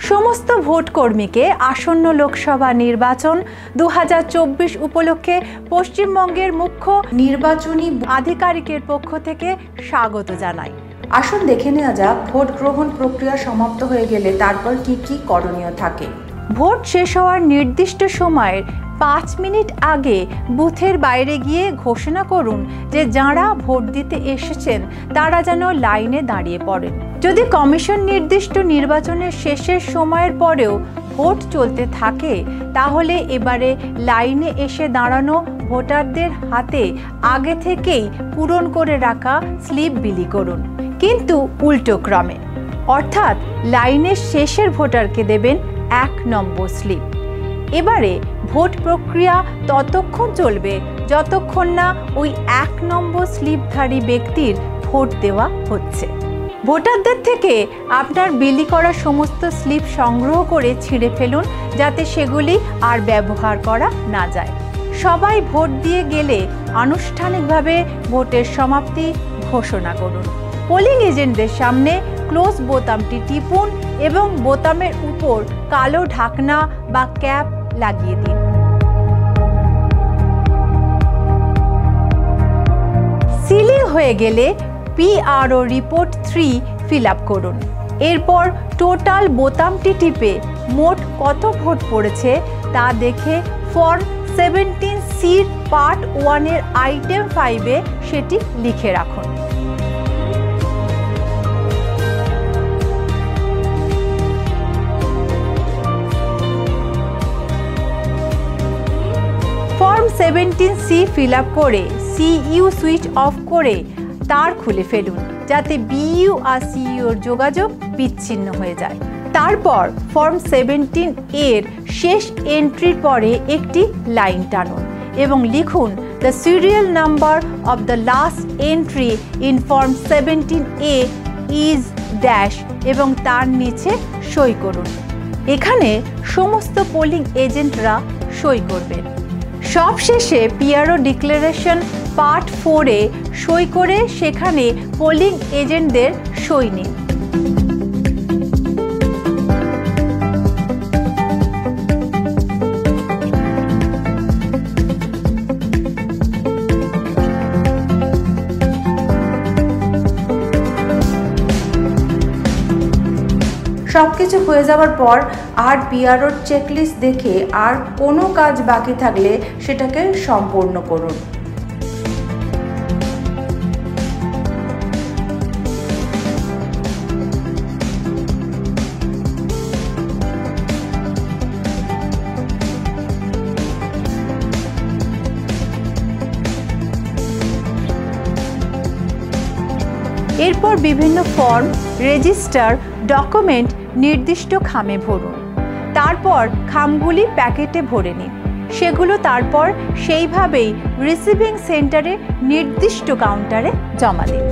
সমস্ত ভোটকর্মীকে আসন্ন লোকসভা নির্বাচন 2024 উপলক্ষে পশ্চিমবঙ্গের মুখ্য নির্বাচনী আধিকারিকের পক্ষ থেকে স্বাগত জানাই। আসুন দেখে নেওয়া যাক ভোট গ্রহণ প্রক্রিয়া সমাপ্ত হয়ে গেলে তারপর কি কি করণীয় থাকে। ভোট শেষ হওয়ার নির্দিষ্ট সময়ের 5 মিনিট আগে বুথের বাইরে গিয়ে ঘোষণা করুন যে যাঁরা ভোট দিতে এসেছেন তারা যেন লাইনে দাঁড়িয়ে পড়েন। যদি কমিশন নির্দিষ্ট নির্বাচনের শেষের সময়ের পরেও ভোট চলতে থাকে তাহলে এবারে লাইনে এসে দাঁড়ানো ভোটারদের হাতে আগে থেকেই পূরণ করে রাখা স্লিপ বিলি করুন, কিন্তু উল্টো ক্রমে, অর্থাৎ লাইনের শেষের ভোটারকে দেবেন 1 নম্বর স্লিপ। এবারে ভোট প্রক্রিয়া ততক্ষণ চলবে যতক্ষণ না ওই 1 নম্বর স্লিপধারী ব্যক্তির ভোট দেওয়া হচ্ছে। ভোটারদের থেকে আপনার বিলি করা সমস্ত স্লিপ সংগ্রহ করে ছিঁড়ে ফেলুন যাতে সেগুলি আর ব্যবহার করা না যায়। সবাই ভোট দিয়ে গেলে আনুষ্ঠানিকভাবে ভোটের সমাপ্তি ঘোষণা করুন। পোলিং এজেন্টদের সামনে ক্লোজ বোতামটি টিপুন এবং বোতামের উপর কালো ঢাকনা বা ক্যাপ লাগিয়ে দিন। সিলিং হয়ে গেলে PRO রিপোর্ট 3 ফিল আপ করুন। এরপর টোটাল বোতামটি টিপে মোট কত ভোট পড়েছে তা দেখে ফর্ম 17C পার্ট 1 এর আইটেম 5-এ সেটি লিখে রাখুন। ফর্ম 17C ফিল আপ করে CU সুইচ অফ করে তার খুলে ফেলুন যাতে BU আর CU এর যোগাযোগ বিচ্ছিন্ন হয়ে যায়। তারপর ফর্ম 17 এর শেষ এন্ট্রির পরে একটি লাইন টানুন এবং লিখুন the serial number of the last entry in form 17A is dash এবং তার নিচে সই করুন। এখানে সমস্ত পোলিং এজেন্টরা সই করবেন। সবশেষে PRO ডিক্লারেশন পার্ট 4-এ সই করে সেখানে পোলিং এজেন্টদের সই নিন। সবকিছু হয়ে যাওয়ার পর আর PROর চেকলিস্ট দেখে আর কোনো কাজ বাকি থাকলে সেটাকে সম্পূর্ণ করুন। এরপর বিভিন্ন ফর্ম, রেজিস্টার, ডকুমেন্ট নির্দিষ্ট খামে ভরুন। তারপর খামগুলি প্যাকেটে ভরে নিন। সেগুলো তারপর সেইভাবেই রিসিভিং সেন্টারে নির্দিষ্ট কাউন্টারে জমা দিন।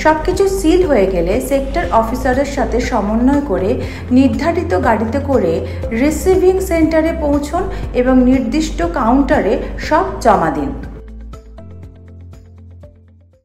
সবকিছু সিল হয়ে গেলে সেক্টর অফিসারের সাথে সমন্বয় করে নির্ধারিত গাড়িতে করে রিসিভিং সেন্টারে পৌঁছুন এবং নির্দিষ্ট কাউন্টারে সব জমা দিন।